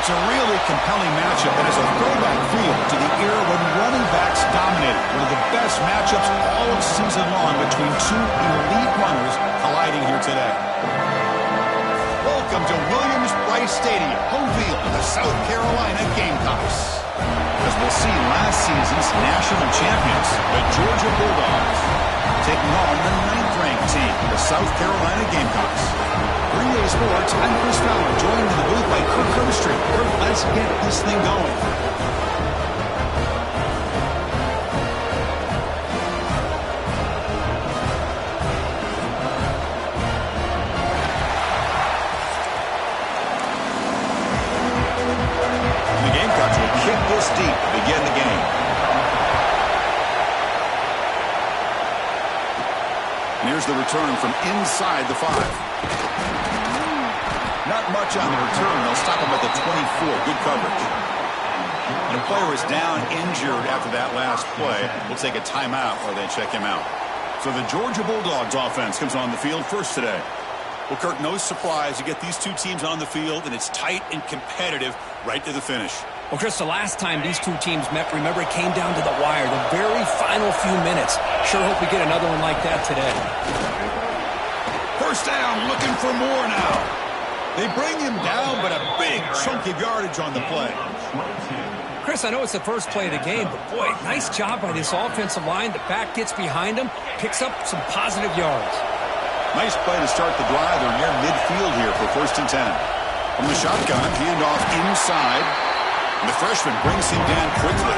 It's a really compelling matchup that has a throwback feel to the era when running backs dominated. One of the best matchups all season long between two elite runners colliding here today. Welcome to Williams-Brice Stadium, home field of the South Carolina Gamecocks. As we'll see, last season's national champions, the Georgia Bulldogs, taking on the 9th-ranked team, the South Carolina Gamecocks. Green Bay Sports, I'm Chris Fowler, joined in the booth by Kirk Herbstreit. Kirk, let's get this thing going. The Gamecocks will kick this deep to begin the game. And here's the return from inside the 5. Not much on the return. They'll stop him at the 24. Good coverage. And a player is down injured after that last play. We'll take a timeout while they check him out. So the Georgia Bulldogs offense comes on the field first today. Well, Kirk, no surprise. You get these two teams on the field, and it's tight and competitive right to the finish. Well, Chris, the last time these two teams met, remember, it came down to the wire, the very final few minutes. Sure hope we get another one like that today. First down, looking for more now. They bring him down, but a big chunk of yardage on the play. Chris, I know it's the first play of the game, but boy, nice job by this offensive line. The back gets behind him, picks up some positive yards. Nice play to start the drive. They're near midfield here for 1st and 10. From the shotgun, handoff inside. And the freshman brings him down quickly.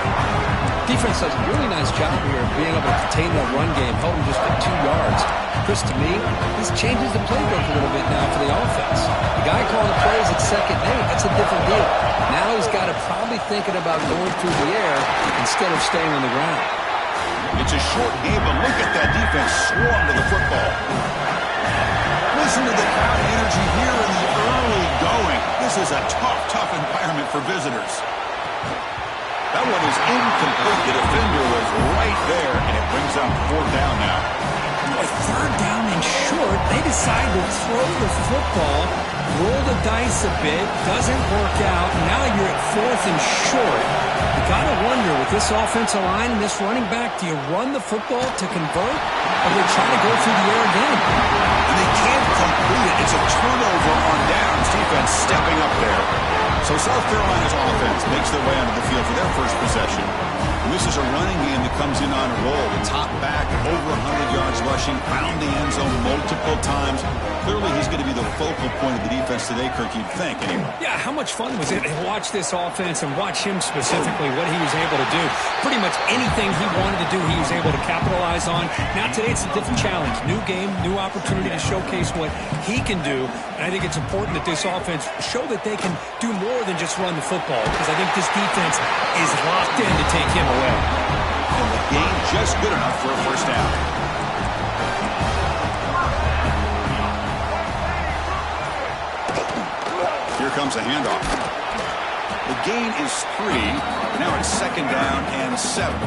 Defense does a really nice job here of being able to contain that run game, held him just at 2 yards. Chris, to me, this changes the playbook a little bit now for the offense. The guy calling the plays at 2nd and 8, that's a different deal. Now he's got to probably thinking about going through the air instead of staying on the ground. It's a short game, but look at that defense swarm to the football. Listen to the crowd energy here in the early going. This is a tough environment for visitors. That one is incomplete. The defender was right there, and it brings up 4th down now. Boy, 3rd down and short. They decide to throw the football, roll the dice a bit, doesn't work out. Now you're at 4th and short. You got to wonder, with this offensive line and this running back, do you run the football to convert, or do they try to go through the air again? And they can't complete it. It's a turnover on downs. Defense stepping up there. So South Carolina's offense makes their way onto the field for their first possession. And this is a running game that comes in on a roll. The top back, over 100 yards rushing, found the end zone multiple times. Clearly, he's going to be the focal point of the defense today, Kirk, you'd think, anyway. Yeah, how much fun was it to watch this offense and watch him specifically, what he was able to do. Pretty much anything he wanted to do, he was able to capitalize on. Now, today, it's a different challenge. New game, new opportunity to showcase what he can do. And I think it's important that this offense show that they can do more than just run the football, because I think this defense is locked in to take him away. And the game just good enough for a 1st down. Here comes a handoff. The gain is 3. Now it's 2nd down and 7.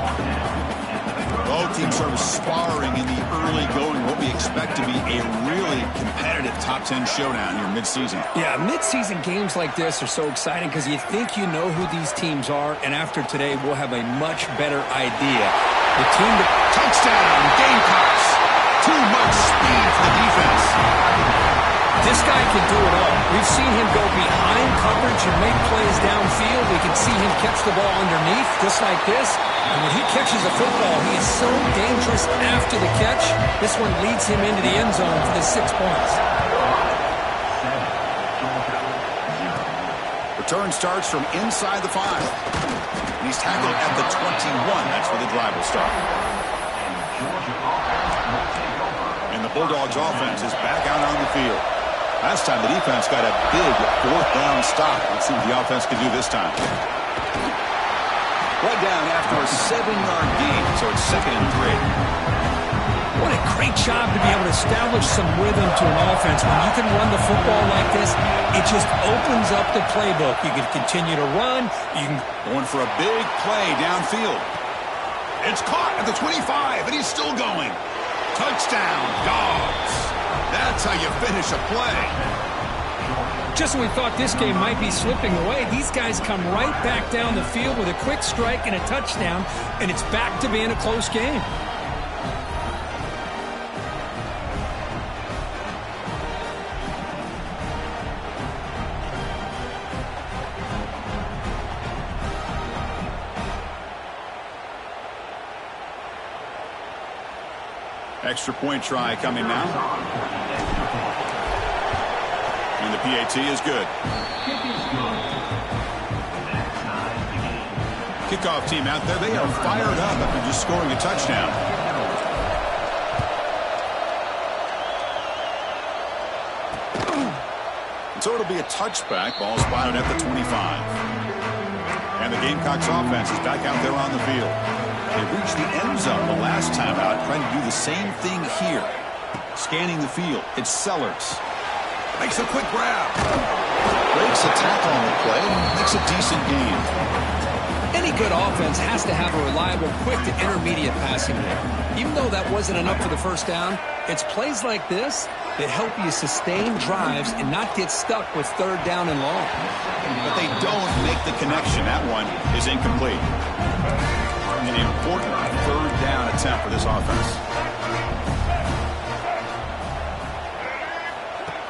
Both teams sort of sparring in the early going, what we expect to be a really competitive top 10 showdown here mid-season. Yeah, mid-season games like this are so exciting because you think you know who these teams are, and after today, we'll have a much better idea. The team that... Touchdown, Gamecocks. Too much speed for the defense. This guy can do it all. We've seen him go behind coverage and make plays downfield. We can see him catch the ball underneath, just like this. And when he catches the football, he is so dangerous after the catch. This one leads him into the end zone for the 6 points. Return starts from inside the 5. And he's tackled at the 21. That's where the drive will start. And the Bulldogs offense is back out on the field. Last time the defense got a big 4th down stop. Let's see what the offense can do this time. One down after a 7-yard gain, so it's 2nd and 3. What a great job to be able to establish some rhythm to an offense. When you can run the football like this, it just opens up the playbook. You can continue to run. You can going for a big play downfield. It's caught at the 25, and he's still going. Touchdown, Dogs. That's how you finish a play. Just when we thought this game might be slipping away, these guys come right back down the field with a quick strike and a touchdown, and it's back to being a close game. Extra point try coming now. And the PAT is good. Kickoff team out there. They are fired up after just scoring a touchdown. And so it'll be a touchback. Ball spotted at the 25. And the Gamecox offense is back out there on the field. They reached the end zone the last time out, trying to do the same thing here. Scanning the field. It's Sellers. Makes a quick grab. Breaks a tackle on the play. Makes a decent gain. Any good offense has to have a reliable, quick to intermediate passing game. Even though that wasn't enough for the first down, it's plays like this that help you sustain drives and not get stuck with third down and long. But they don't make the connection. That one is incomplete. An important third down attempt for this offense.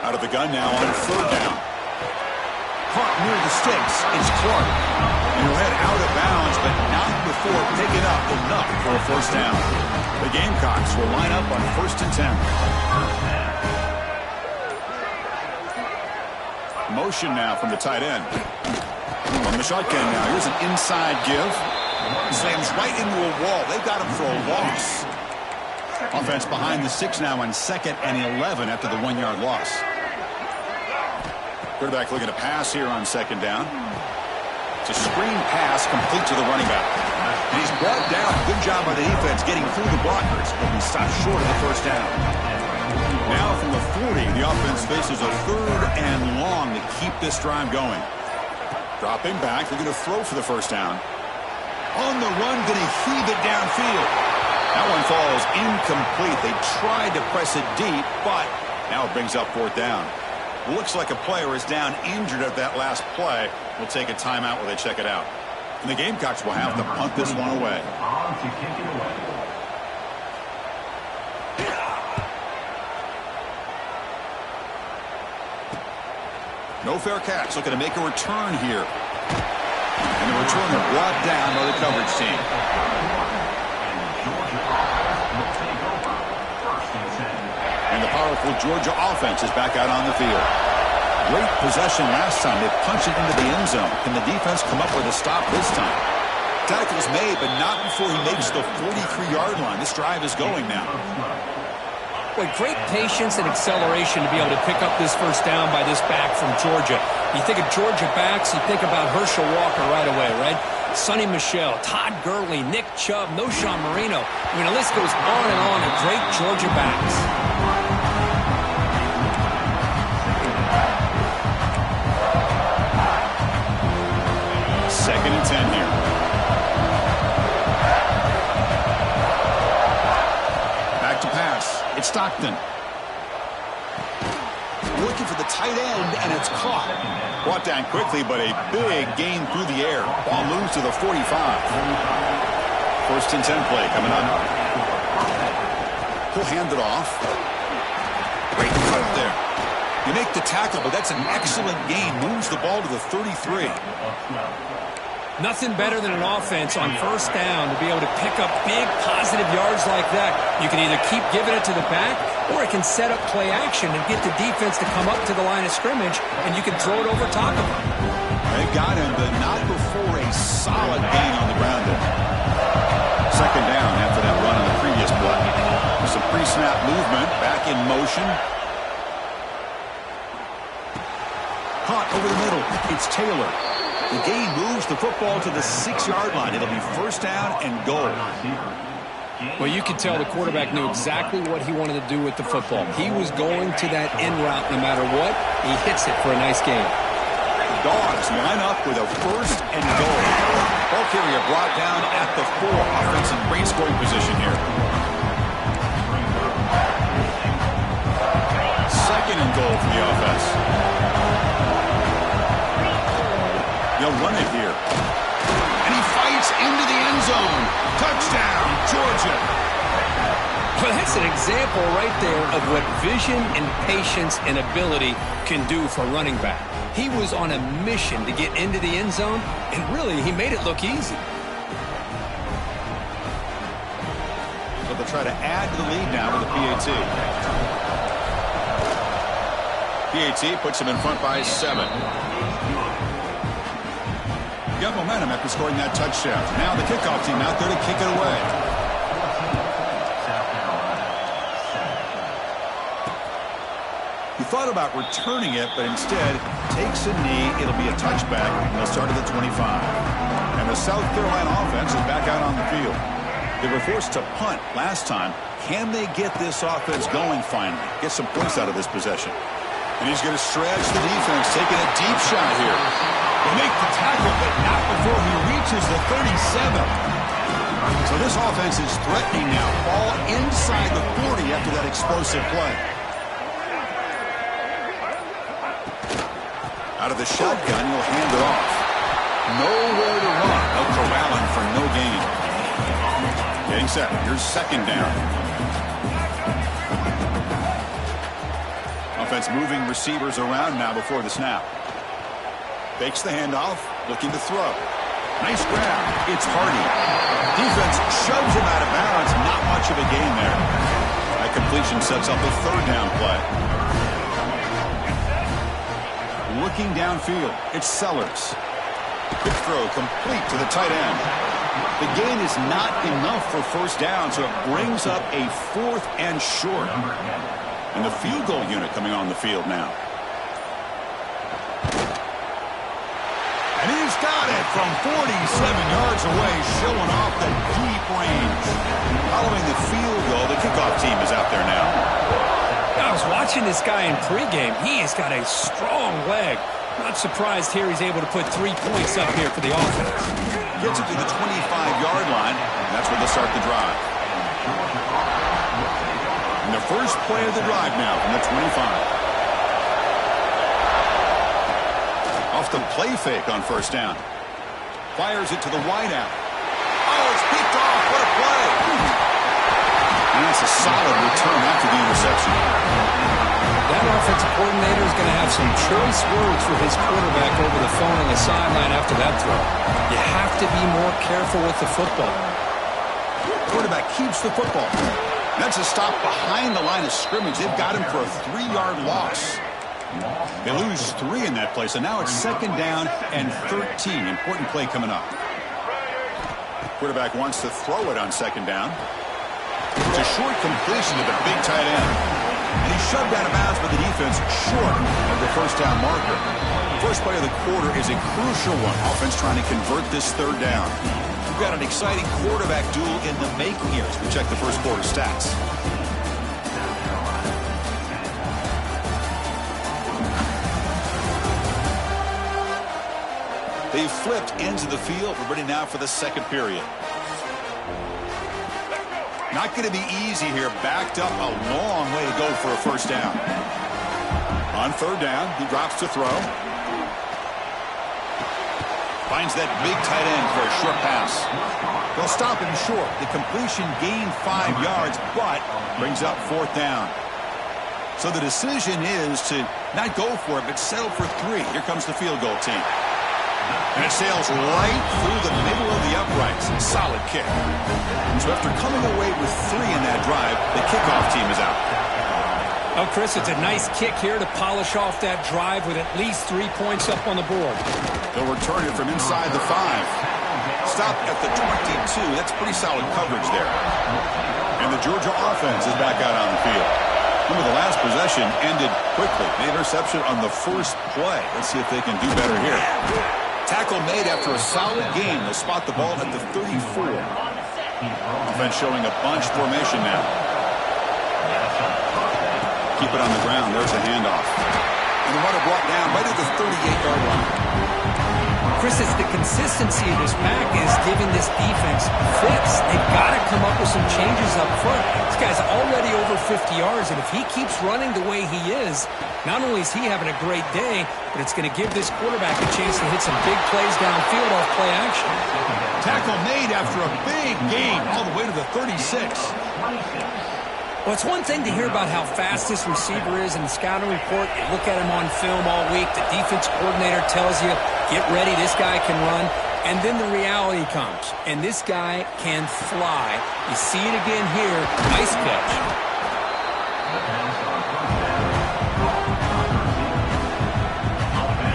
Out of the gun now on third down. Caught near the sticks. It's Clark. And he'll head out of bounds, but not before picking up enough for a first down. The Gamecocks will line up on 1st and 10. Motion now from the tight end. On the shotgun now. Here's an inside give. Slams right into a wall. They've got him for a loss. Offense behind the 6 now on 2nd and 11 after the 1-yard loss. Quarterback looking to pass here on 2nd down. It's a screen pass complete to the running back. And he's brought down. Good job by the defense getting through the blockers. But he stopped short of the first down. Now from the 40, the offense faces a 3rd and long to keep this drive going. Dropping back. They're going to throw for the first down. On the run, going to heave it downfield. That one falls incomplete. They tried to press it deep, but now it brings up 4th down. Looks like a player is down injured at that last play. We'll take a timeout while they check it out. And the Gamecocks will have to punt this one away. No fair catch. Looking to make a return here. And the returner brought down by the coverage team. And the powerful Georgia offense is back out on the field. Great possession last time. They punched it into the end zone. Can the defense come up with a stop this time? Tackle's made, but not before he makes the 43-yard line. This drive is going now. Boy, great patience and acceleration to be able to pick up this first down by this back from Georgia. You think of Georgia backs, you think about Herschel Walker right away, right? Sonny Michel, Todd Gurley, Nick Chubb, Noshawn Marino. I mean, the list goes on and on of great Georgia backs. Second and 10 here. Back to pass. It's Stockton. Looking for the tight end, and it's caught. Brought down quickly, but a big gain through the air. Ball moves to the 45. 1st and 10 play coming up. He'll hand it off. Great cut there. You make the tackle, but that's an excellent gain. Moves the ball to the 33. Nothing better than an offense on first down to be able to pick up big positive yards like that. You can either keep giving it to the back, or it can set up play action and get the defense to come up to the line of scrimmage, and you can throw it over top of them. They got him, but not before a solid gain on the ground there. 2nd down after that run on the previous play. Some pre-snap movement, back in motion. Caught over the middle. It's Taylor. The gain moves the football to the 6-yard line. It'll be first down and goal. Well, you could tell the quarterback knew exactly what he wanted to do with the football. He was going to that end route no matter what. He hits it for a nice gain. The Dogs line up with a first and goal. Ball carrier brought down at the 4. Offense in great scoring position here. 2nd and goal for the offense. That's an example right there of what vision and patience and ability can do for a running back. He was on a mission to get into the end zone, and really, he made it look easy. So they'll try to add to the lead now with a PAT. PAT puts him in front by 7. Got momentum after scoring that touchdown. Now the kickoff team out there to kick it away. He thought about returning it, but instead takes a knee. It'll be a touchback, and they'll start at the 25. And the South Carolina offense is back out on the field. They were forced to punt last time. Can they get this offense going finally? Get some points out of this possession. And he's going to stretch the defense, taking a deep shot here. They make the tackle, but not before he reaches the 37. So this offense is threatening now. Ball inside the 40 after that explosive play. Out of the shotgun, he'll hand it off. Nowhere to run. They'll corral him for no gain. Getting set. Here's second down. Offense moving receivers around now before the snap. Fakes the handoff, looking to throw. Nice grab. It's Hardy. Defense shoves him out of bounds. Not much of a gain there. That completion sets up a third down play. Looking downfield, it's Sellers. Quick throw complete to the tight end. The gain is not enough for first down, so it brings up a 4th and short. And the field goal unit coming on the field now. And he's got it from 47 yards away, showing off the deep range. Following the field goal, the kickoff team is out there now. I was watching this guy in pregame. He has got a strong leg. Not surprised here he's able to put 3 points up here for the offense. Gets it to the 25-yard line, and that's where they'll start the drive. And the first play of the drive now from the 25. Off the play fake on first down. Fires it to the wideout. Oh, it's picked off. What a play. And that's a solid return after the interception. That offensive coordinator is going to have some choice words for his quarterback over the phone on the sideline after that throw. You have to be more careful with the football. Quarterback keeps the football. That's a stop behind the line of scrimmage. They've got him for a 3-yard loss. They lose 3 in that play, so now it's second down and 13. Important play coming up. Quarterback wants to throw it on second down. It's a short completion to the big tight end. And he's shoved out of bounds by the defense short of the first down marker. First play of the quarter is a crucial one. Offense trying to convert this third down. We've got an exciting quarterback duel in the making here as we check the first quarter stats. They've flipped into the field. We're ready now for the second period. Not going to be easy here. Backed up a long way to go for a first down. On third down, he drops to throw. Finds that big tight end for a short pass. They'll stop him short. The completion gained 5 yards, but brings up fourth down. So the decision is to not go for it, but settle for 3. Here comes the field goal team. And it sails right through the middle of the uprights. Solid kick. So after coming away with 3 in that drive, the kickoff team is out. Oh, Chris, it's a nice kick here to polish off that drive with at least 3 points up on the board. They'll return it from inside the 5. Stop at the 22. That's pretty solid coverage there. And the Georgia offense is back out on the field. Remember, the last possession ended quickly. The interception on the first play. Let's see if they can do better here. Tackle made after a solid gain. They'll spot the ball at the 34. Offense showing a bunch formation now. Keep it on the ground. There's a handoff. And the runner brought down right at the 38-yard line. Chris, it's the consistency of this pack is giving this defense fits. They've got to come up with some changes up front. This guy's already over 50 yards, and if he keeps running the way he is, not only is he having a great day, but it's going to give this quarterback a chance to hit some big plays downfield off play action. Tackle made after a big gain all the way to the 36. Well, it's one thing to hear about how fast this receiver is in the scouting report. You look at him on film all week. The defense coordinator tells you, get ready, this guy can run. And then the reality comes, and this guy can fly. You see it again here. Nice catch.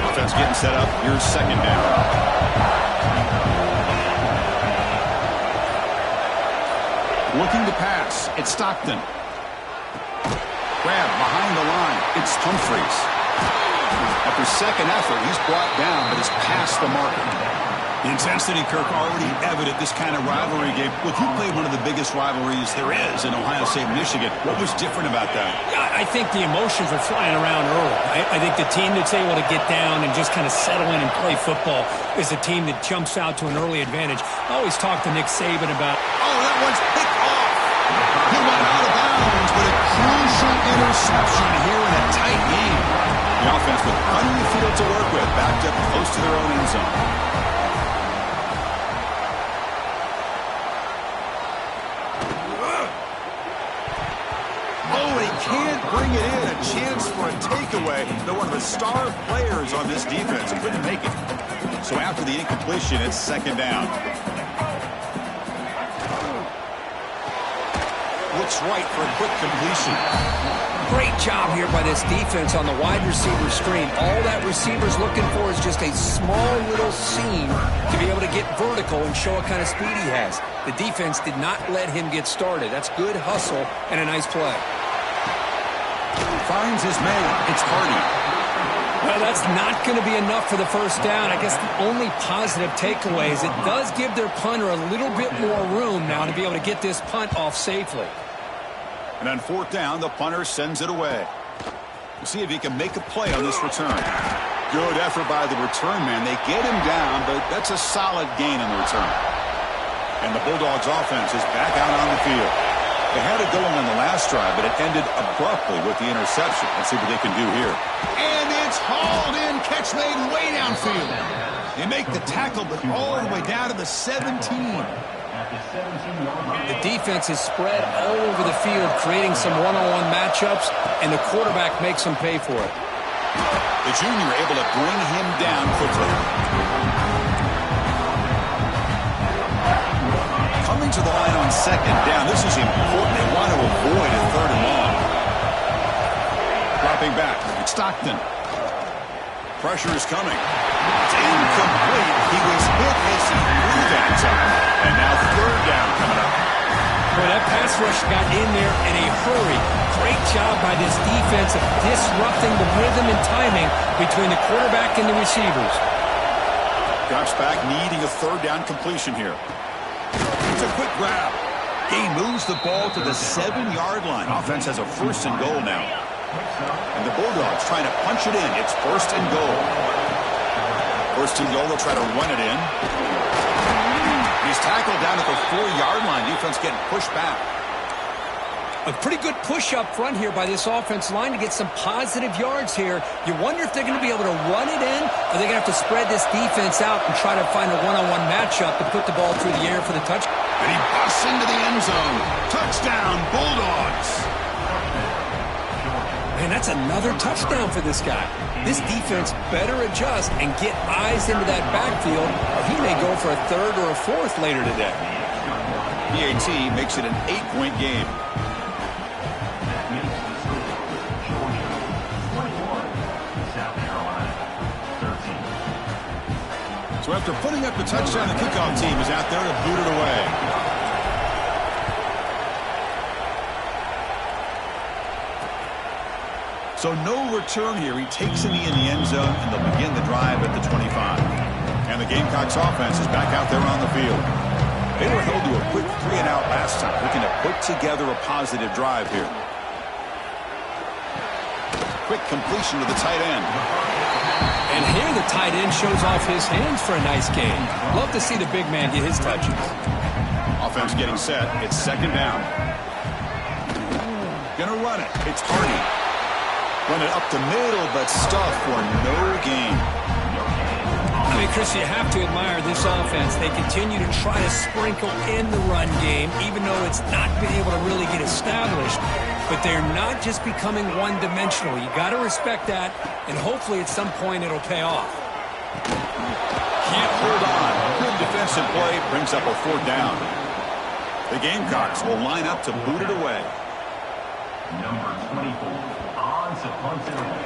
Offense getting set up. Here's second down. Looking to pass. It's Stockton. Grab behind the line. It's Humphreys. After second effort, he's brought down, but is past the mark. The intensity, Kirk, already evident this kind of rivalry game. Look, you played one of the biggest rivalries there is in Ohio State, Michigan. What was different about that? Yeah, I think the emotions are flying around early. I think the team that's able to get down and just kind of settle in and play football is a team that jumps out to an early advantage. I always talk to Nick Saban about... Oh, that one's picked off. He went out of bounds with a crucial interception here in a tight game. The offense with plenty of field to work with, backed up close to their own end zone. Can't bring it in. A chance for a takeaway. They're one of the star players on this defense. Couldn't make it. So after the incompletion, it's second down. Looks right for a quick completion. Great job here by this defense on the wide receiver screen. All that receiver's looking for is just a small little seam to be able to get vertical and show what kind of speed he has. The defense did not let him get started. That's good hustle and a nice play. Finds his man. It's Hardy. Well, that's not going to be enough for the first down. I guess the only positive takeaway is it does give their punter a little bit more room now to be able to get this punt off safely. And on fourth down, the punter sends it away. We'll see if he can make a play on this return. Good effort by the return man. They get him down, but that's a solid gain on the return. And the Bulldogs offense is back out on the field. They had it going on the last drive, but it ended abruptly with the interception. Let's see what they can do here. And it's hauled in. Catch made way downfield. They make the tackle, but all the way down to the 17. The defense is spread all over the field, creating some one-on-one matchups, and the quarterback makes them pay for it. The junior able to bring him down quickly. Coming to the line on second down. This is important. They want to avoid a third and long. Dropping back. It's Stockton. Pressure is coming. It's incomplete. He was hit as he threw that time. And now third down coming up. Well, that pass rush got in there in a hurry. Great job by this defense of disrupting the rhythm and timing between the quarterback and the receivers. Drops back, needing a third down completion here. It's a quick grab. He moves the ball to the 7-yard line. Offense has a first and goal now. And the Bulldogs trying to punch it in. It's first and goal. First and goal, they'll try to run it in. He's tackled down at the 4-yard line. Defense getting pushed back. A pretty good push up front here by this offense line to get some positive yards here. You wonder if they're going to be able to run it in, or they're going to have to spread this defense out and try to find a one-on-one matchup to put the ball through the air for the touchdown. And he busts into the end zone. Touchdown, Bulldogs. Man, that's another touchdown for this guy. This defense better adjust and get eyes into that backfield, or he may go for a third or a fourth later today. PAT makes it an 8-point game. So after putting up the touchdown, the kickoff team is out there to boot it away. So no return here. He takes it in the end zone, and they'll begin the drive at the 25. And the Gamecox offense is back out there on the field. They were held to a quick 3-and-out last time, looking to put together a positive drive here. Quick completion to the tight end. And here the tight end shows off his hands for a nice gain. Love to see the big man get his touches. Offense getting set. It's second down. Gonna run it. It's Hardy. Run it up the middle, but stuffed for no gain. I mean, Chris, you have to admire this offense. They continue to try to sprinkle in the run game, even though it's not been able to really get established. But they're not just becoming one-dimensional. You got to respect that, and hopefully at some point it'll pay off. Can't hold on. Good defensive play brings up a 4th down. The Gamecocks will line up to boot it away. Number 24 on to punt it away.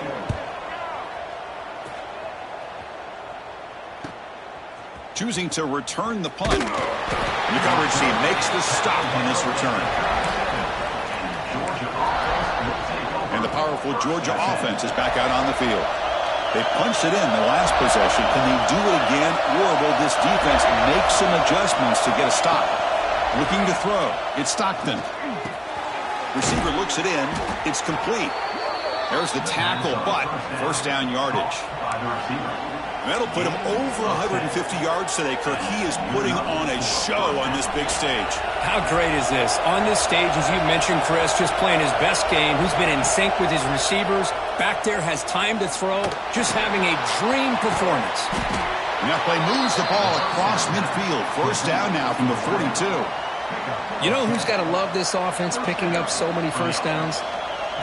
Choosing to return the punt. The coverage team makes the stop on this return. And the powerful Georgia offense is back out on the field. They punched it in the last possession. Can they do it again, or will this defense make some adjustments to get a stop? Looking to throw. It's Stockton. Receiver looks it in. It's complete. There's the tackle, but 1st down yardage. That'll put him over 150 yards today, Kirk. He is putting on a show on this big stage. How great is this? On this stage, as you mentioned, Chris, just playing his best game. Who's been in sync with his receivers. Back there has time to throw. Just having a dream performance. And that play moves the ball across midfield. 1st down now from the 42. You know who's got to love this offense picking up so many 1st downs?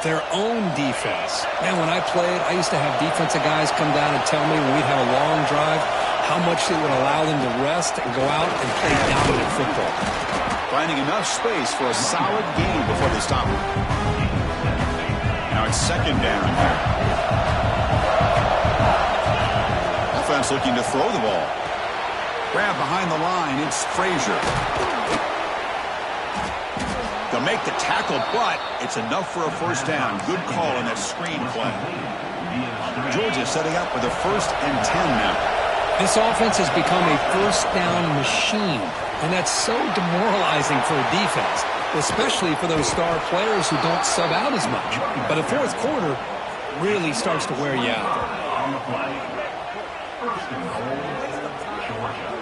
Their own defense. Man, when I played, I used to have defensive guys come down and tell me when we'd have a long drive how much it would allow them to rest and go out and play dominant football. Finding enough space for a solid game before they stop it. Now it's 2nd down. Offense looking to throw the ball. Grab behind the line. It's Frazier. They'll make the tackle, but it's enough for a 1st down. Good call on that screen play. Georgia setting up with a 1st and 10 now. This offense has become a 1st down machine, and that's so demoralizing for a defense, especially for those star players who don't sub out as much. But the 4th quarter really starts to wear you out. On the play, 1st and goal, Georgia.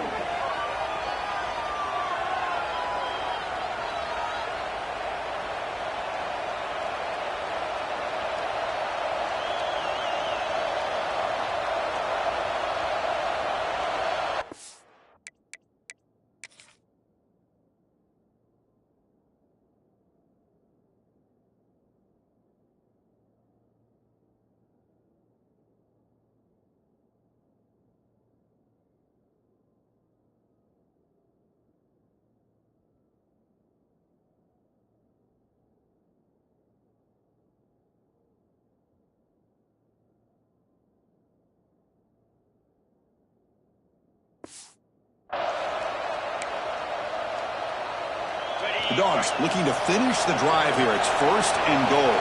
The Dogs looking to finish the drive here. It's 1st and goal.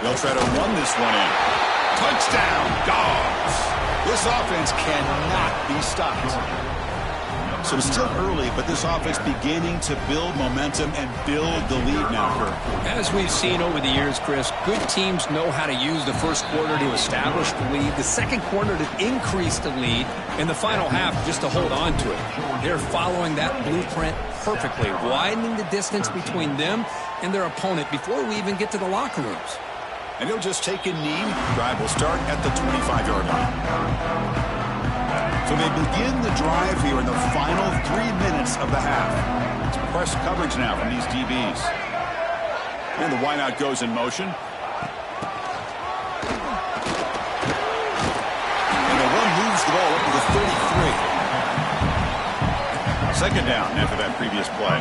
They'll try to run this one in. Touchdown, Dogs. This offense cannot be stopped. So it's still early, but this offense beginning to build momentum and build the lead now, Kirk. As we've seen over the years, Chris, good teams know how to use the 1st quarter to establish the lead, the 2nd quarter to increase the lead, and the final half just to hold on to it. They're following that blueprint perfectly, widening the distance between them and their opponent before we even get to the locker rooms. And he'll just take a knee. Drive will start at the 25-yard line. So they begin the drive here in the final 3 minutes of the half. It's press coverage now from these DBs. And the wideout goes in motion. And the run moves the ball up to the 33. 2nd down after that previous play.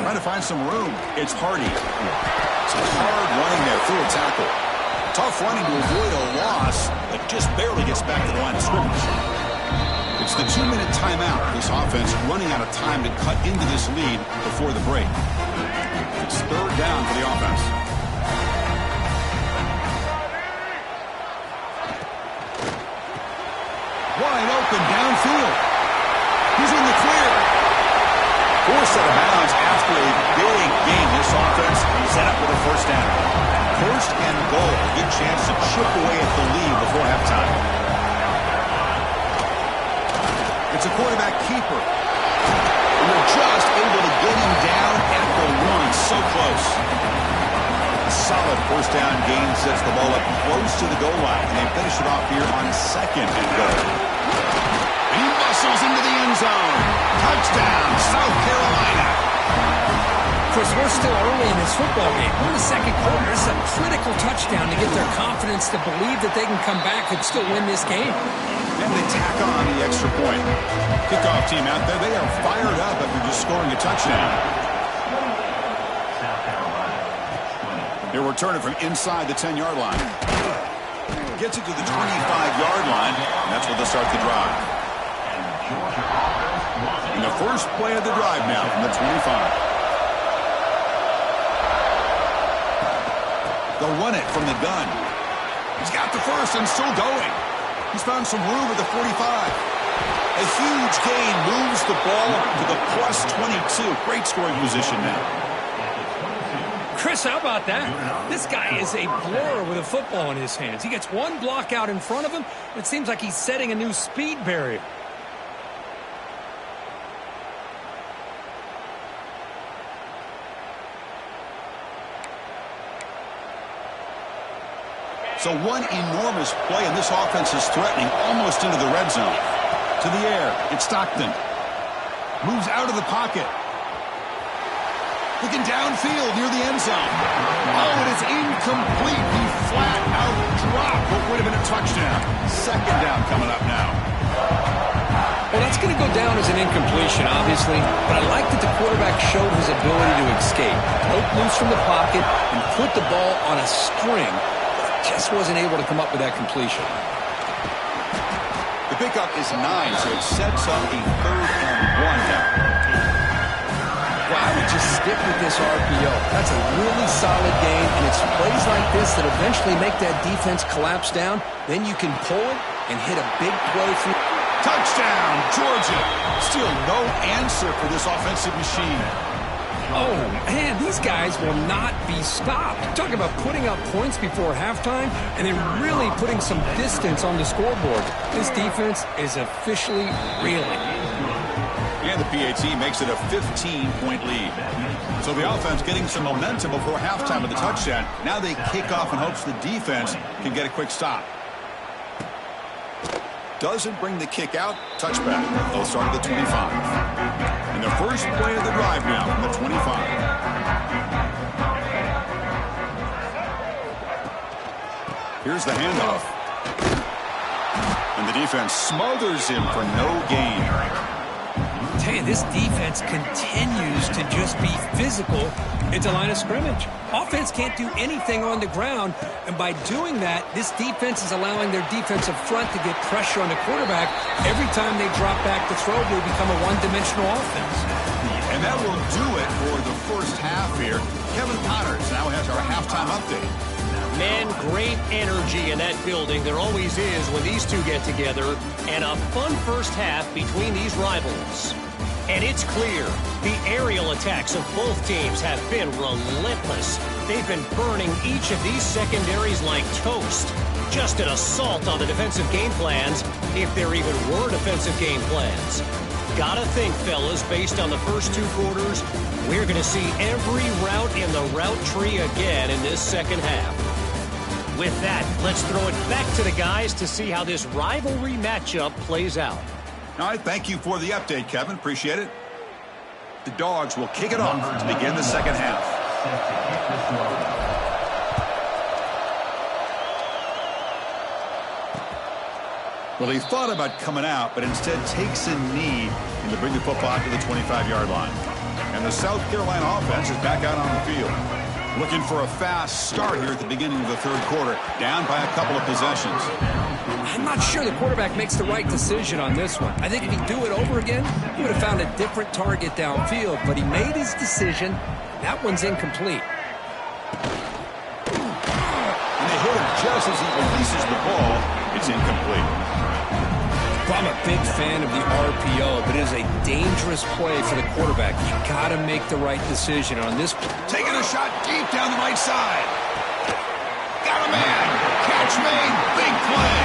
Trying to find some room. It's Hardy. Some hard running there through a tackle. Tough running to avoid a loss, but just barely gets back to the line of scrimmage. It's the 2-minute timeout. This offense running out of time to cut into this lead before the break. It's 3rd down for the offense. Wide open downfield. He's in the clear. Forced out of bounds after a big game. This offense set up with a 1st down. 1st and goal. A good chance to chip away at the lead before halftime. It's a quarterback keeper. And they're just able to get him down at the 1. So close. solid first down gain sets the ball up close to the goal line, and they finish it off here on 2nd and goal. And he muscles into the end zone. Touchdown, South Carolina. Chris, we're still early in this football game. We're in the 2nd quarter. This is a critical touchdown to get their confidence to believe that they can come back and still win this game. And they tack on the extra point. Kickoff team out there, they are fired up after just scoring a touchdown. They'll return it from inside the 10-yard line. Gets it to the 25-yard line, and that's where they'll start the drive. And the first play of the drive now from the 25. They'll run it from the gun. He's got the first and still going. He's found some room at the 45. A huge gain moves the ball to the plus 22. Great scoring position now. Chris, how about that? This guy is a blur with a football in his hands. He gets one block out in front of him. It seems like he's setting a new speed barrier. So one enormous play, and this offense is threatening almost into the red zone. To the air, it's Stockton. Moves out of the pocket. Looking downfield near the end zone. Oh, it is incomplete. He flat out dropped what would have been a touchdown. 2nd down coming up now. Well, that's going to go down as an incompletion, obviously, but I like that the quarterback showed his ability to escape, broke loose from the pocket, and put the ball on a string. Just wasn't able to come up with that completion. The pickup is 9, so it sets up a 3rd and 1 now. Well, I would just stick with this RPO. That's a really solid game, and it's plays like this that eventually make that defense collapse down. Then you can pull it and hit a big play through. Touchdown, Georgia. Still no answer for this offensive machine. Oh, man, these guys will not be stopped. Talking about putting up points before halftime and then really putting some distance on the scoreboard. This defense is officially reeling. And the PAT makes it a 15-point lead. So the offense getting some momentum before halftime with the touchdown. Now they kick off in hopes the defense can get a quick stop. Doesn't bring the kick out. Touchback. They'll start at the 25. And the first play of the drive now from the 25. Here's the handoff. And the defense smothers him for no gain. Tell you, this defense continues to just be physical at the line of scrimmage. Offense can't do anything on the ground, and by doing that, this defense is allowing their defensive front to get pressure on the quarterback. Every time they drop back to throw, they become a one-dimensional offense. And that will do it for the first half here. Kevin Connors now has our halftime update. Man, great energy in that building. There always is when these two get together. And a fun first half between these rivals. And it's clear, the aerial attacks of both teams have been relentless. They've been burning each of these secondaries like toast. Just an assault on the defensive game plans, if there even were defensive game plans. Gotta think, fellas, based on the first 2 quarters, we're going to see every route in the route tree again in this second half. With that, let's throw it back to the guys to see how this rivalry matchup plays out. All right, thank you for the update, Kevin. Appreciate it. The Dogs will kick it off to begin the second half. Well, he thought about coming out, but instead takes a knee and to bring the football to the 25-yard line. And the South Carolina offense is back out on the field. Looking for a fast start here at the beginning of the third quarter, down by a couple of possessions. I'm not sure the quarterback makes the right decision on this one. I think if he'd do it over again, he would have found a different target downfield, but he made his decision. That one's incomplete. And they hit him just as he releases the ball. It's incomplete. I'm a big fan of the RPO, but it is a dangerous play for the quarterback. You got to make the right decision on this. Taking a shot deep down the right side. Got a man. Catch made. Big play.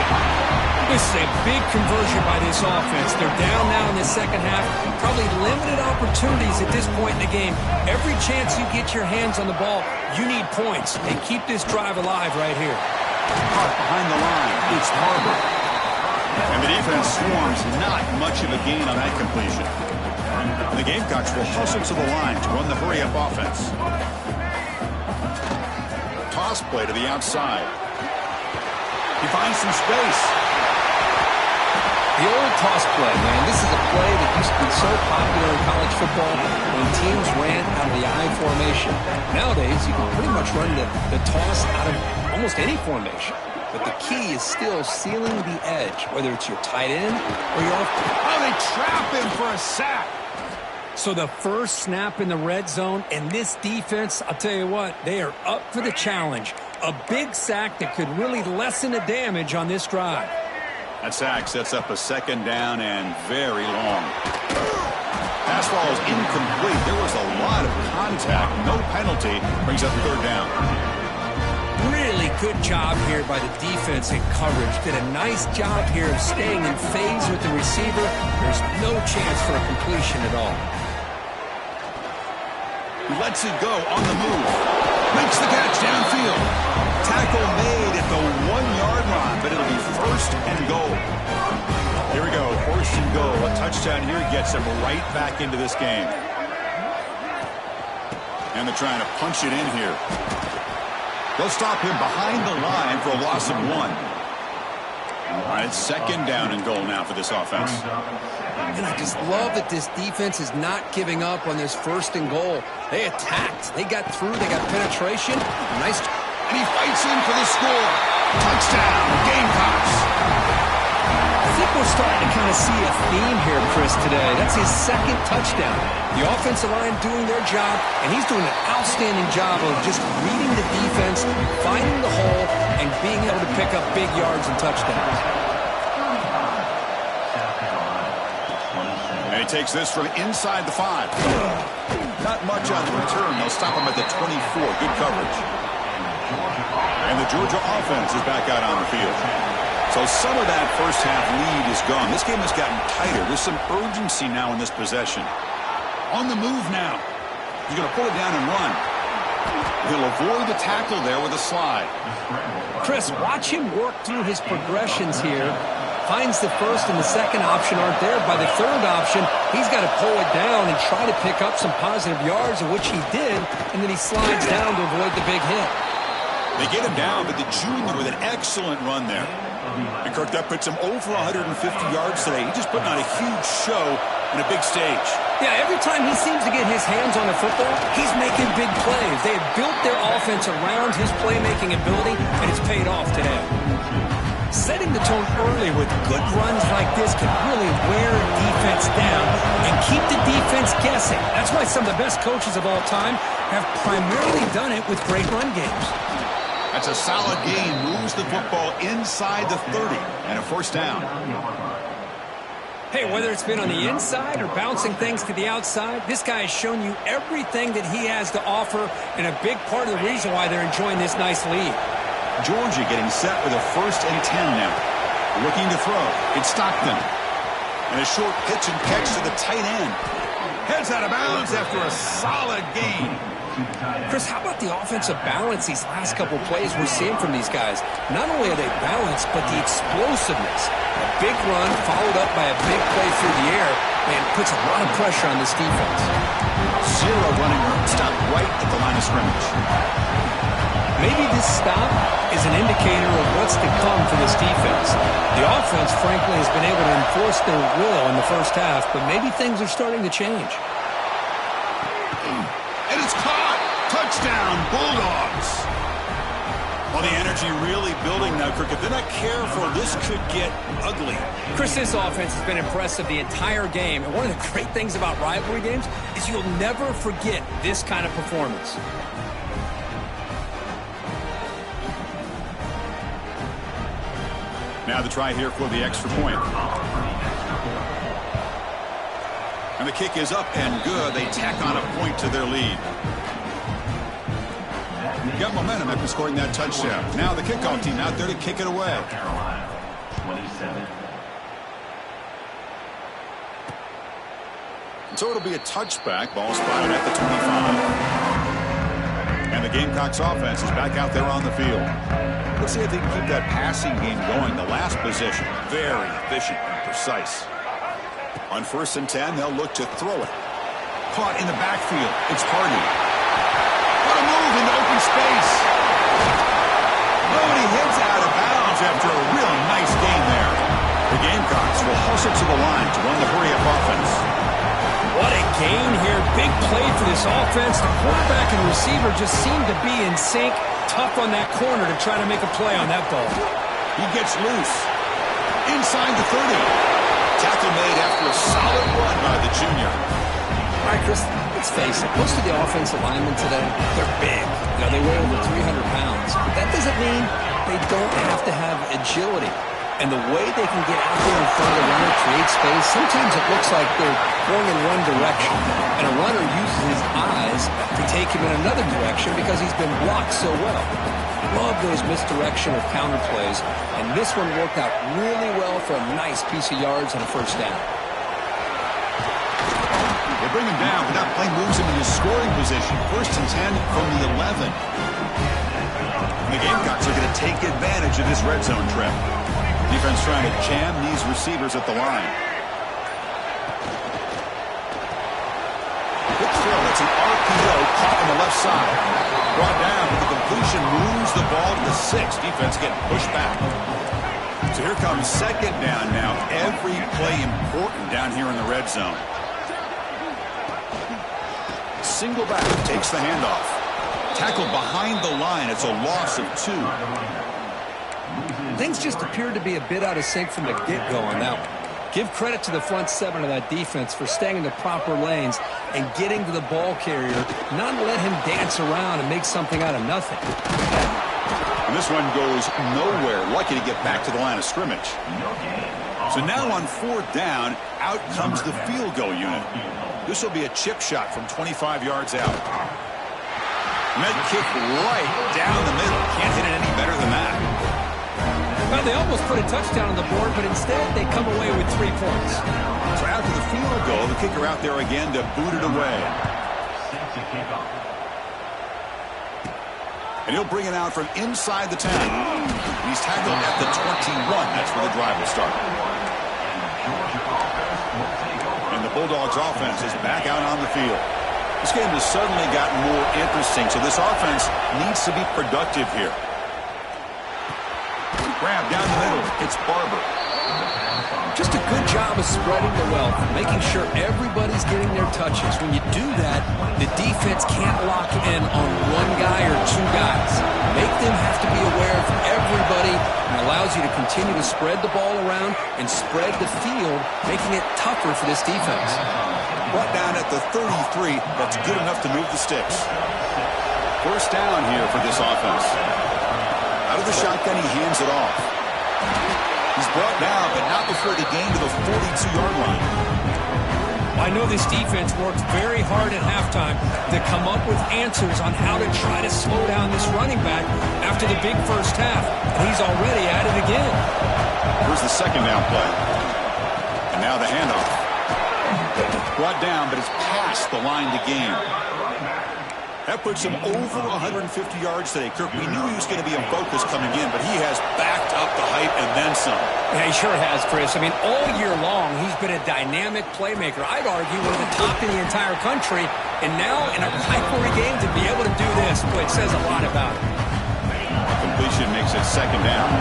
This is a big conversion by this offense. They're down now in the second half. Probably limited opportunities at this point in the game. Every chance you get your hands on the ball, you need points. And keep this drive alive right here. Caught behind the line. It's Harbor. And the defense swarms. Not much of a gain on that completion. And the Gamecocks will hustle to the line to run the hurry-up offense. Toss play to the outside. He finds some space. The old toss play, man. This is a play that used to be so popular in college football when teams ran out of the I formation. Nowadays, you can pretty much run the toss out of almost any formation. But the key is still sealing the edge, whether it's your tight end or your offense. Oh, they trap him for a sack. So the first snap in the red zone, and this defense, I'll tell you what, they are up for the challenge. A big sack that could really lessen the damage on this drive. That sack sets up a second down and very long. Pass ball is incomplete. There was a lot of contact. No penalty. Brings up third down. Really good job here by the defense in coverage. Did a nice job here of staying in phase with the receiver. There's no chance for a completion at all. He lets it go on the move. Makes the catch downfield. Tackle made at the 1-yard line, but it'll be first and goal. Here we go, first and goal. A touchdown here gets him right back into this game. And they're trying to punch it in here. They'll stop him behind the line for a loss of 1. All right, second down and goal now for this offense. And I just love that this defense is not giving up on this first and goal. They attacked. They got through. They got penetration. Nice. And he fights in for the score. Touchdown, Gamecox. I think we're starting to kind of see a theme here, Chris, today. That's his second touchdown. The offensive line doing their job, and he's doing an outstanding job of just reading the defense, finding the hole, and being able to pick up big yards and touchdowns. And he takes this from inside the 5. Not much on the return. They'll stop him at the 24. Good coverage. And the Georgia offense is back out on the field. So some of that first half lead is gone. This game has gotten tighter. There's some urgency now in this possession. On the move now. He's going to pull it down and run. He'll avoid the tackle there with a slide. Chris, watch him work through his progressions here. Finds the first and the second option aren't there. By the third option, he's got to pull it down and try to pick up some positive yards, of which he did, and then he slides down to avoid the big hit. They get him down, but the junior with an excellent run there. And Kirk, that puts him over 150 yards today. He's just putting on a huge show in a big stage. Yeah, every time he seems to get his hands on the football, he's making big plays. They have built their offense around his playmaking ability, and it's paid off today. Setting the tone early with good runs like this can really wear defense down and keep the defense guessing. That's why some of the best coaches of all time have primarily done it with great run games. That's a solid gain. Moves the football inside the 30 and a first down. Hey, whether it's been on the inside or bouncing things to the outside, this guy has shown you everything that he has to offer, and a big part of the reason why they're enjoying this nice lead. Georgia getting set with a 1st and 10 now. Looking to throw. It's Stockton. And a short pitch and catch to the tight end. Heads out of bounds after a solid gain. Chris, how about the offensive balance these last couple plays we're seeing from these guys? Not only are they balanced, but the explosiveness. A big run followed up by a big play through the air, man, puts a lot of pressure on this defense. 0 running room. Stop right at the line of scrimmage. Maybe this stop is an indicator of what's to come for this defense. The offense, frankly, has been able to enforce their will in the first half, but maybe things are starting to change. And it's caught. Touchdown, Bulldogs. Well, the energy really building now, Kirk. If they're not careful, this could get ugly. Chris, this offense has been impressive the entire game. And one of the great things about rivalry games is you'll never forget this kind of performance. Now the try here for the extra point. And the kick is up and good. They tack on a point to their lead. Got momentum after scoring that touchdown. Now the kickoff team out there to kick it away. So it'll be a touchback. Ball spotted at the 25. And the Gamecox offense is back out there on the field. Let's see if they can keep that passing game going. The last possession, very efficient and precise. On 1st and 10, they'll look to throw it. Caught in the backfield. It's Hardy. What a move into open space. Nobody hits out of bounds after a real nice game there. The Gamecocks will hustle to the line to run the hurry-up offense. What a gain here. Big play for this offense. The quarterback and receiver just seem to be in sync. Tough on that corner to try to make a play on that ball. He gets loose. Inside the 30. Tackle made after a solid run by the junior. All right, Chris, let's face it. Most of the offensive linemen today, they're big. You know, they weigh over 300 pounds. But that doesn't mean they don't have to have agility. And the way they can get out there in front of the runner, create space, sometimes it looks like they're going in one direction. And a runner uses his eyes to take him in another direction because he's been blocked so well. Love those misdirection or counter plays. And this one worked out really well for a nice piece of yards and a first down. They bring him down, but that play moves him into scoring position. 1st and 10 from the 11. And the Gamecocks are going to take advantage of this red zone trip. Defense trying to jam these receivers at the line. Quick throw. That's an RPO caught on the left side. Brought down, but the completion moves the ball to the 6. Defense getting pushed back. So here comes 2nd down now. Every play important down here in the red zone. Single back takes the handoff. Tackled behind the line. It's a loss of 2. Things just appeared to be a bit out of sync from the get-go on that one. Give credit to the front 7 of that defense for staying in the proper lanes and getting to the ball carrier, not let him dance around and make something out of nothing. And this one goes nowhere. Lucky to get back to the line of scrimmage. So now on 4th down, out comes the field goal unit. This will be a chip shot from 25 yards out. And that kick right down the middle. Can't hit it any better than that. Well, they almost put a touchdown on the board, but instead they come away with 3 points. So after the field goal, the kicker out there again to boot it away. And he'll bring it out from inside the 10. He's tackled at the 21. That's where the drive will start. And the Bulldogs offense is back out on the field. This game has suddenly gotten more interesting, so this offense needs to be productive here. Grab down the middle. It's Barber. Just a good job of spreading the wealth, making sure everybody's getting their touches. When you do that, the defense can't lock in on one guy or 2 guys. Make them have to be aware of everybody and allows you to continue to spread the ball around and spread the field, making it tougher for this defense. Brought down at the 33. That's good enough to move the sticks. 1st down here for this offense. Out of the shotgun, he hands it off. He's brought down, but not before they gain to the 42-yard line. I know this defense worked very hard at halftime to come up with answers on how to try to slow down this running back after the big first half. And he's already at it again. Here's the 2nd down play. And now the handoff. Brought down, but it's past the line to gain. That puts him over 150 yards today. Kirk, we knew he was going to be in focus coming in, but he has backed up the hype and then some. Yeah, he sure has, Chris. I mean, all year long, he's been a dynamic playmaker. I'd argue one of the top in the entire country. And now, in a rivalry game, to be able to do this, boy, it says a lot about him. Completion makes it 2nd down.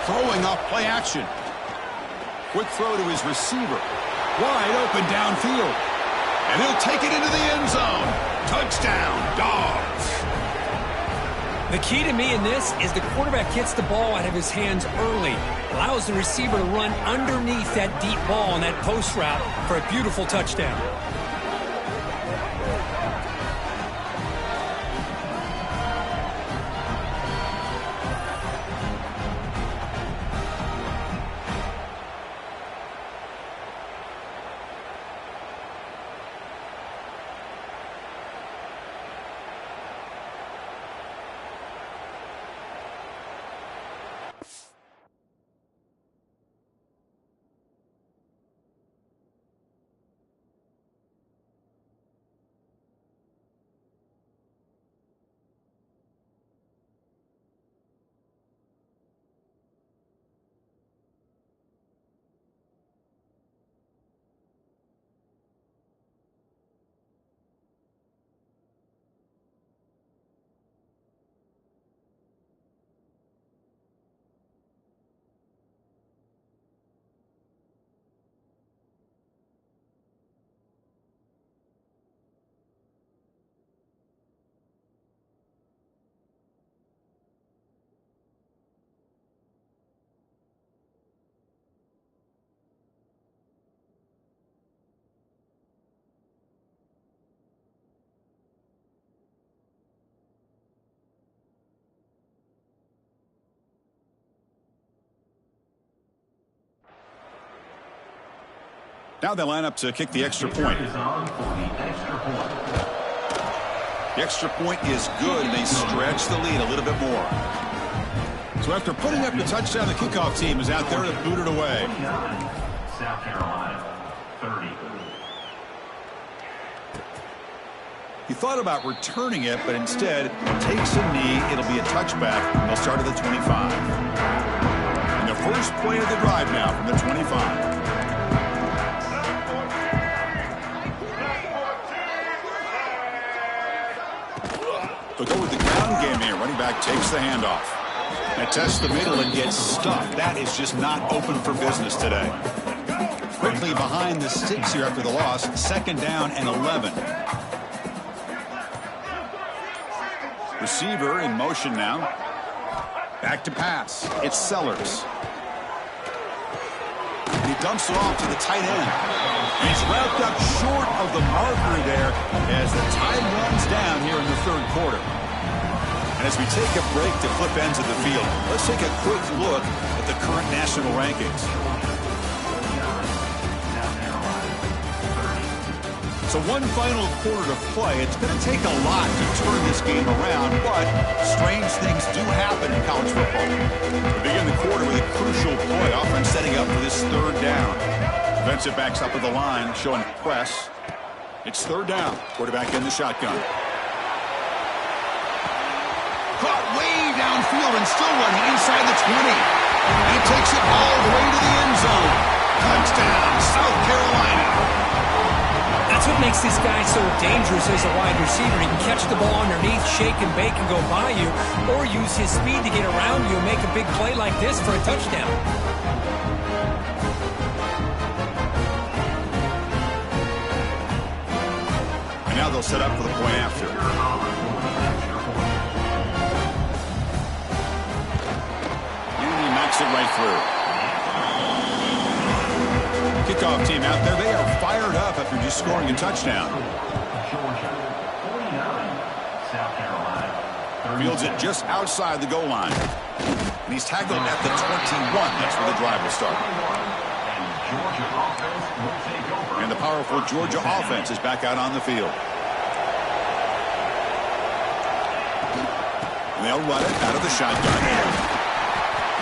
Throwing off play action. Quick throw to his receiver. Wide open downfield. And he'll take it into the end zone. Touchdown, Dogs. The key to me in this is the quarterback gets the ball out of his hands early. Allows the receiver to run underneath that deep ball on that post route for a beautiful touchdown. Now they line up to kick the extra point. The extra point is good, and they stretch the lead a little bit more. So after putting up the touchdown, the kickoff team is out there to boot it away. South Carolina, 30. He thought about returning it, but instead takes a knee. It'll be a touchback. They'll start at the 25. And the first play of the drive now from the 25. They'll go with the ground game here. Running back takes the handoff. And tests the middle and gets stuffed. That is just not open for business today. Quickly behind the sticks here after the loss. 2nd down and 11. Receiver in motion now. Back to pass. It's Sellers. He dumps it off to the tight end. He's wrapped up short of the marker there as the time runs down here in the 3rd quarter. And as we take a break to flip ends of the field, let's take a quick look at the current national rankings. So one final quarter to play. It's going to take a lot to turn this game around, but strange things do happen in college football. We begin the quarter with a crucial play. Offense setting up for this 3rd down. Defensive backs up at the line, showing press. It's 3rd down. Quarterback in the shotgun. Caught way downfield and still running inside the 20. He takes it all the way to the end zone. Touchdown, South Carolina. That's what makes this guy so dangerous as a wide receiver. He can catch the ball underneath, shake and bake and go by you, or use his speed to get around you and make a big play like this for a touchdown. And now they'll set up for the point after. And he knocks it right through. Kickoff team out there. They are fired up after just scoring a touchdown. Georgia, 49. South Carolina, 30. Fields it just outside the goal line. And he's tackled at the 21. That's where the drive will start. And the powerful Georgia offense is back out on the field. And they'll run it out of the shotgun.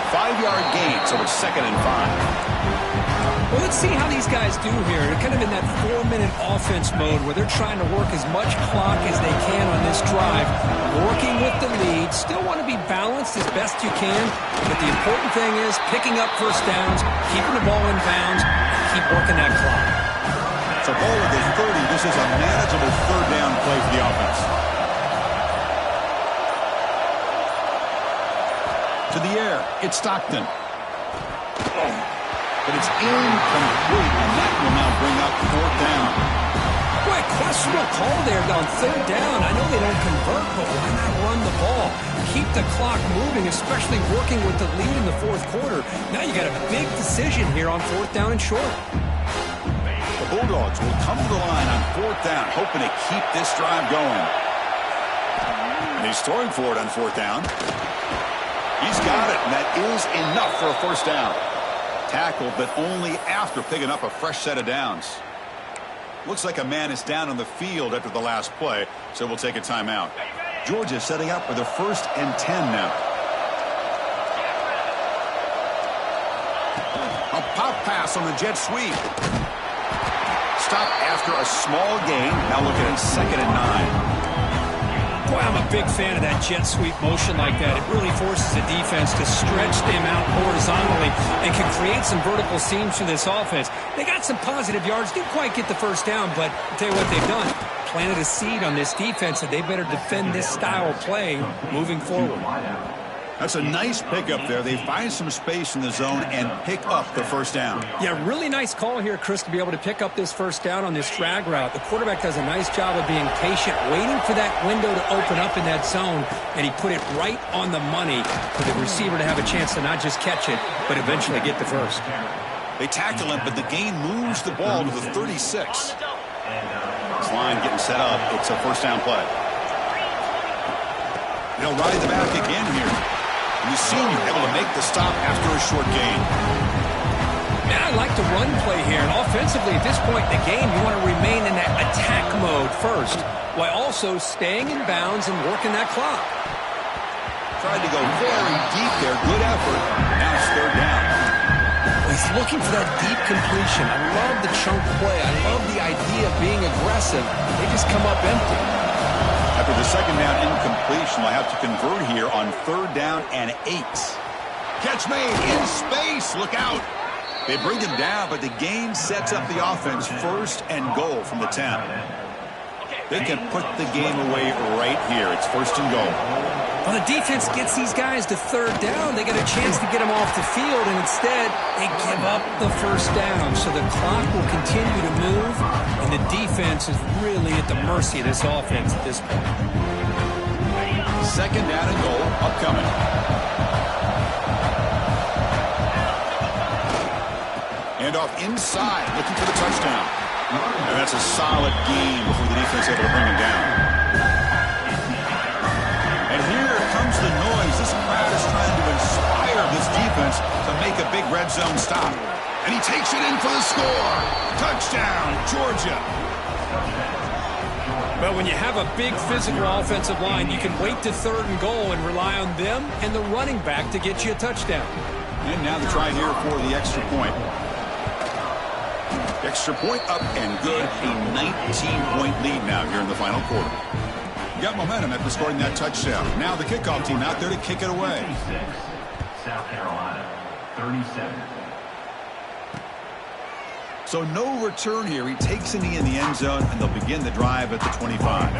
5-yard gain, so it's 2nd and 5. Well, let's see how these guys do here. They're kind of in that 4-minute offense mode where they're trying to work as much clock as they can on this drive, working with the lead. Still want to be balanced as best you can, but the important thing is picking up first downs, keeping the ball in bounds, and keep working that clock. So ball at the 30. This is a manageable 3rd down play for the offense. To the air, it's Stockton. But it's incomplete, and that will now bring up 4th down. Boy, questionable call there on 3rd down. I know they don't convert, but why not run the ball? Keep the clock moving, especially working with the lead in the 4th quarter. Now you got a big decision here on 4th down and short. The Bulldogs will come to the line on 4th down, hoping to keep this drive going. And he's throwing for it on 4th down. He's got it, and that is enough for a 1st down. Tackled, but only after picking up a fresh set of downs. Looks like a man is down on the field after the last play, so we'll take a timeout. Georgia setting up for the 1st and 10 now. A pop pass on the jet sweep. Stop after a small gain. Now looking at 2nd and 9. Boy, I'm a big fan of that jet sweep motion like that. It really forces the defense to stretch them out horizontally and can create some vertical seams for this offense. They got some positive yards. Didn't quite get the 1st down, but I'll tell you what they've done. Planted a seed on this defense that they better defend this style of play moving forward. That's a nice pickup there. They find some space in the zone and pick up the 1st down. Yeah, really nice call here, Chris, to be able to pick up this 1st down on this drag route. The quarterback does a nice job of being patient, waiting for that window to open up in that zone, and he put it right on the money for the receiver to have a chance to not just catch it, but eventually get the 1st. They tackle him, but the gain moves the ball to the 36. This line getting set up. It's a 1st down play. They'll ride the back again here. And the senior able to make the stop after a short gain. Yeah, I like the run play here. And offensively, at this point in the game, you want to remain in that attack mode first, while also staying in bounds and working that clock. Tried to go very deep there. Good effort. Now it's third down. He's looking for that deep completion. I love the chunk play. I love the idea of being aggressive. They just come up empty. After the second down incompletion, they'll have to convert here on third down and 8. Catch made in space. Look out. They bring him down, but the game sets up the offense first and goal from the 10. They can put the game away right here. It's first and goal. Well, the defense gets these guys to third down. They get a chance to get them off the field, and instead they give up the first down. So the clock will continue to move, and the defense is really at the mercy of this offense at this point. Second down and goal upcoming. And off inside, looking for the touchdown. And that's a solid gain before the defense able to bring him down. And here comes the noise. This crowd is trying to inspire this defense to make a big red zone stop. And he takes it in for the score. Touchdown, Georgia. Well, when you have a big physical offensive line, you can wait to third and goal and rely on them and the running back to get you a touchdown. And now the try here for the extra point. Extra point up and good. A 19-point lead now here in the final quarter. Got momentum after scoring that touchdown. Now the kickoff team out there to kick it away. 36, South Carolina, 37. So no return here. He takes a knee in the end zone, and they'll begin the drive at the 25.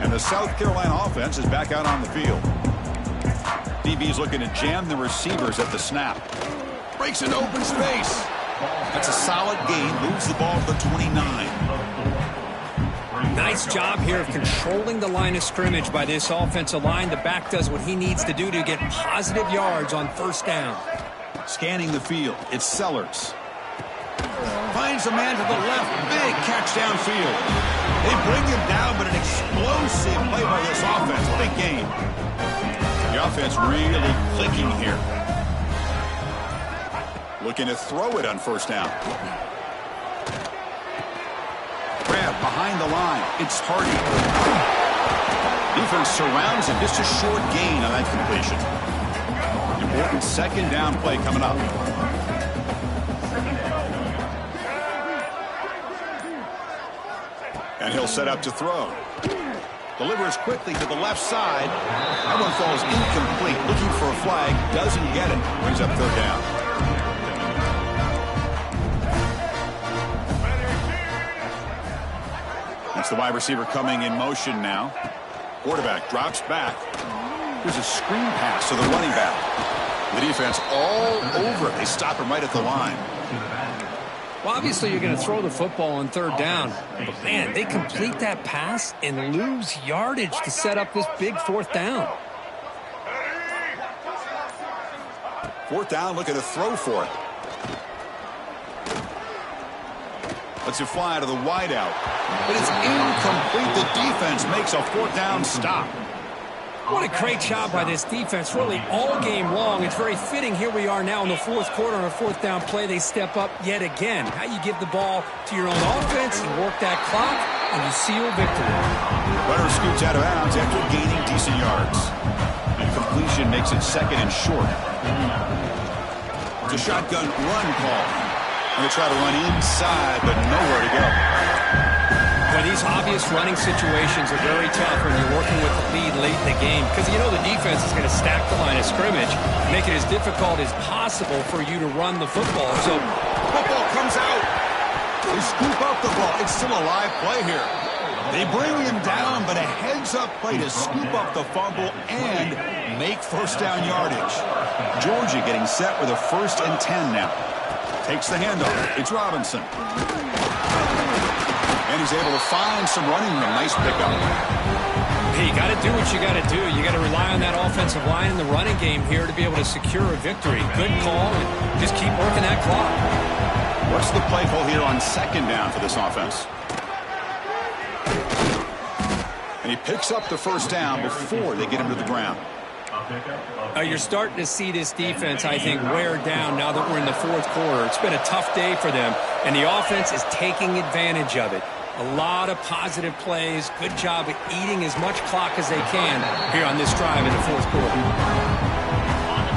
And the South Carolina offense is back out on the field. DB's looking to jam the receivers at the snap. Breaks into open space. That's a solid gain. Moves the ball to the 29. Nice job here of controlling the line of scrimmage by this offensive line. The back does what he needs to do to get positive yards on first down. Scanning the field. It's Sellers. Finds a man to the left. Big catch downfield. They bring him down, but an explosive play by this offense. What a game. The offense really clicking here. Looking to throw it on first down. Grab behind the line. It's Hardy. Defense surrounds him. Just a short gain on that completion. Important second down play coming up. And he'll set up to throw. Delivers quickly to the left side. That one falls incomplete. Looking for a flag. Doesn't get it. Brings up third down. That's the wide receiver coming in motion now. Quarterback drops back. Here's a screen pass to the running back. The defense all over it. They stop him right at the line. Well, obviously you're going to throw the football on third down. But, man, they complete that pass and lose yardage to set up this big fourth down. Fourth down, looking to throw for it. Lets it fly to the wideout. But it's incomplete. The defense makes a fourth down stop. What a great job by this defense, really all game long. It's very fitting. Here we are now in the fourth quarter on a fourth down play. They step up yet again. How you give the ball to your own offense, you work that clock, and you seal victory. Runner scoots out of bounds after gaining decent yards. And completion makes it second and short. It's a shotgun run call. And they try to run inside, but nowhere to go. Well, these obvious running situations are very tough when you're working with the lead late in the game because you know the defense is going to stack the line of scrimmage, make it as difficult as possible for you to run the football. So football comes out. They scoop up the ball. It's still a live play here. They bring him down, but a heads-up play to scoop up the fumble and make first down yardage. Georgia getting set with a 1st and 10 now. Takes the handoff. It's Robinson. And he's able to find some running room. Nice pickup. Hey, you got to do what you got to do. You got to rely on that offensive line in the running game here to be able to secure a victory. Good call, and just keep working that clock. What's the play call here on second down for this offense? And he picks up the first down before they get him to the ground. You're starting to see this defense, I think, wear down now that we're in the fourth quarter. It's been a tough day for them, and the offense is taking advantage of it. A lot of positive plays. Good job at eating as much clock as they can here on this drive in the fourth quarter.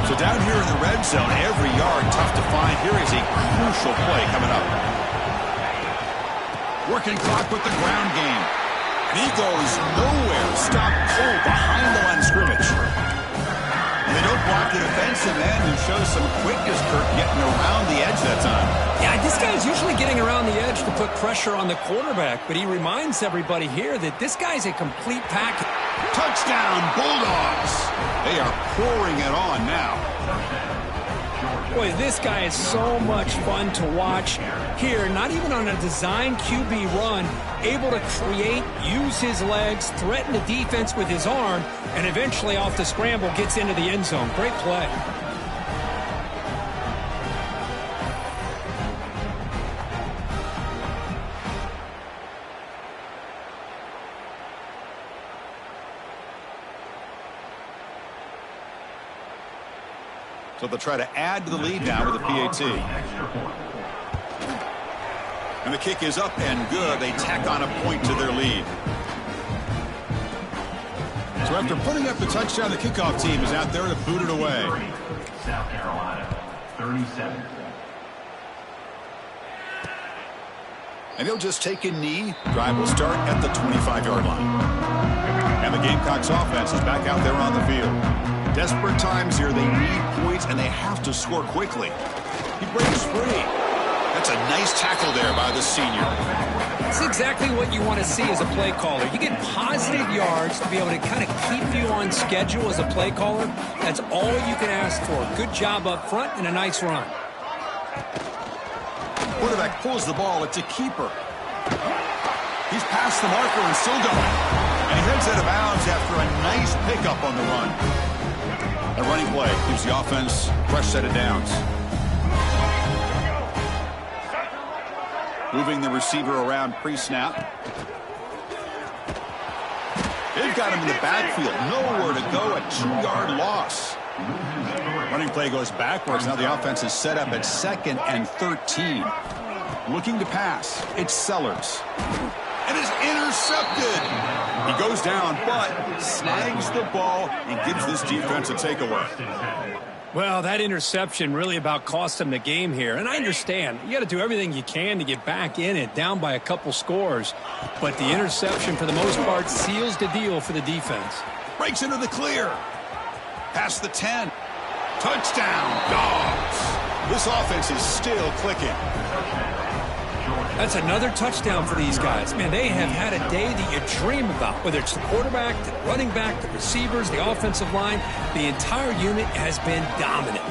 So down here in the red zone, every yard tough to find. Here is a crucial play coming up. Working clock with the ground game. And he goes nowhere. Stop cold behind the line of scrimmage. And they don't block the defensive end and shows some quickness, Kirk, getting around the edge that time. Yeah, this guy's usually getting around the edge to put pressure on the quarterback, but he reminds everybody here that this guy's a complete package. Touchdown, Bulldogs. They are pouring it on now. Boy, this guy is so much fun to watch here. Not even on a design QB run, able to create, use his legs, threaten the defense with his arm, and eventually off the scramble gets into the end zone. Great play. So they'll try to add to the lead now with a PAT. And the kick is up and good. They tack on a point to their lead. So after putting up the touchdown, the kickoff team is out there to boot it away. South Carolina, 37. And he'll just take a knee. Drive will start at the 25-yard line. And the Gamecox offense is back out there on the field. Desperate times here. They need points, and they have to score quickly. He breaks free. That's a nice tackle there by the senior. That's exactly what you want to see as a play caller. You get positive yards to be able to kind of keep you on schedule as a play caller. That's all you can ask for. Good job up front and a nice run. Quarterback pulls the ball. It's a keeper. He's past the marker and still going. And he heads out of bounds after a nice pickup on the run. A running play gives the offense a fresh set of downs. Moving the receiver around pre-snap. They've got him in the backfield. Nowhere to go. A 2-yard loss. Running play goes backwards. Now the offense is set up at 2nd and 13. Looking to pass. It's Sellers. And is intercepted. He goes down, but snags the ball and gives this defense a takeaway. Well, that interception really about cost him the game here. And I understand. You got to do everything you can to get back in it, down by a couple scores. But the interception, for the most part, seals the deal for the defense. Breaks into the clear. Past the 10. Touchdown, Dogs. This offense is still clicking. That's another touchdown for these guys. Man, they have had a day that you dream about, whether it's the quarterback, the running back, the receivers, the offensive line. The entire unit has been dominant.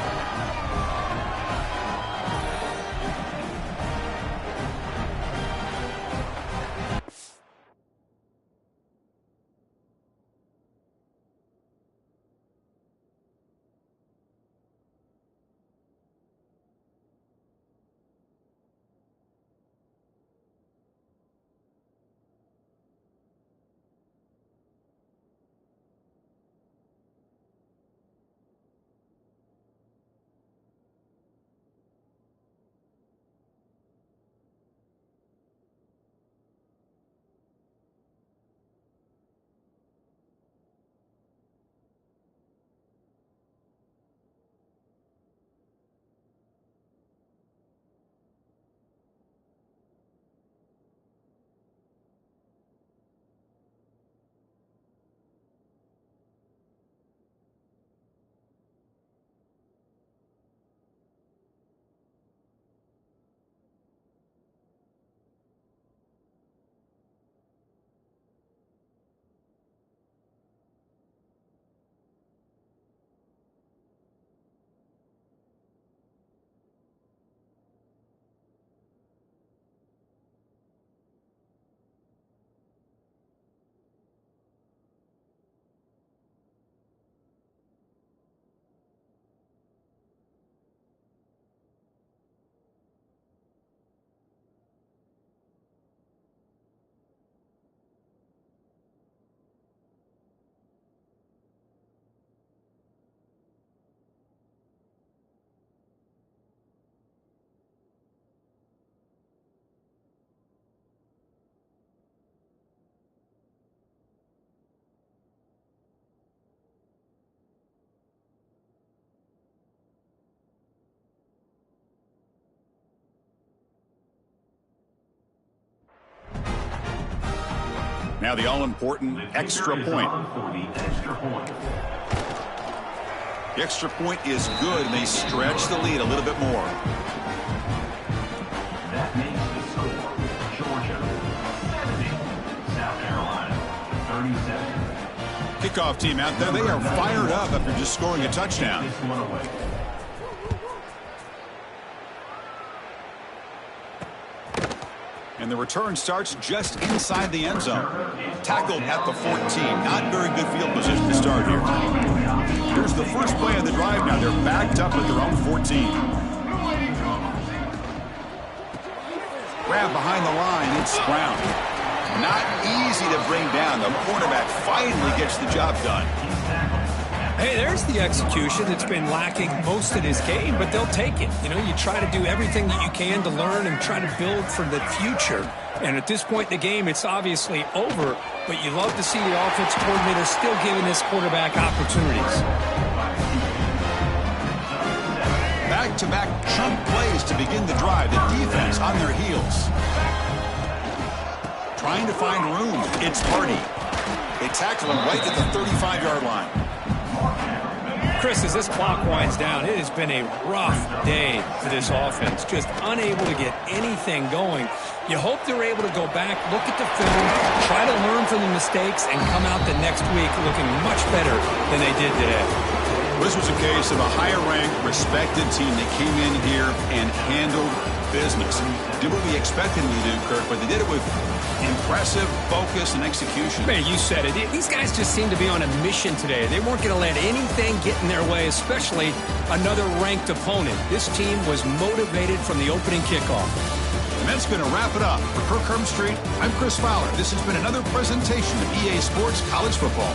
Now the all-important extra point. The extra point is good, and they stretch the lead a little bit more. That makes the score Georgia 70, South Carolina 37. Kickoff team out there, they are fired up after just scoring a touchdown. This one away. And the return starts just inside the end zone. Tackled at the 14. Not very good field position to start here. Here's the first play of the drive now. They're backed up at their own 14. Grab behind the line. It's Brown. Not easy to bring down. The quarterback finally gets the job done. Hey, there's the execution that's been lacking most of this game, but they'll take it. You know, you try to do everything that you can to learn and try to build for the future. And at this point in the game, it's obviously over, but you love to see the offense coordinator still giving this quarterback opportunities. Back-to-back chunk plays to begin the drive. The defense on their heels. Trying to find room. It's Hardy. They tackle him right at the 35-yard line. Chris, as this clock winds down, it has been a rough day for this offense. Just unable to get anything going. You hope they're able to go back, look at the film, try to learn from the mistakes, and come out the next week looking much better than they did today. This was a case of a higher-ranked, respected team that came in here and handled business. Did what we expected them to do, Kirk, but they did it with impressive focus and execution. Man, you said it. These guys just seem to be on a mission today. They weren't going to let anything get in their way, especially another ranked opponent. This team was motivated from the opening kickoff. And that's going to wrap it up. For Kirk Hermstreet, I'm Chris Fowler. This has been another presentation of EA Sports College Football.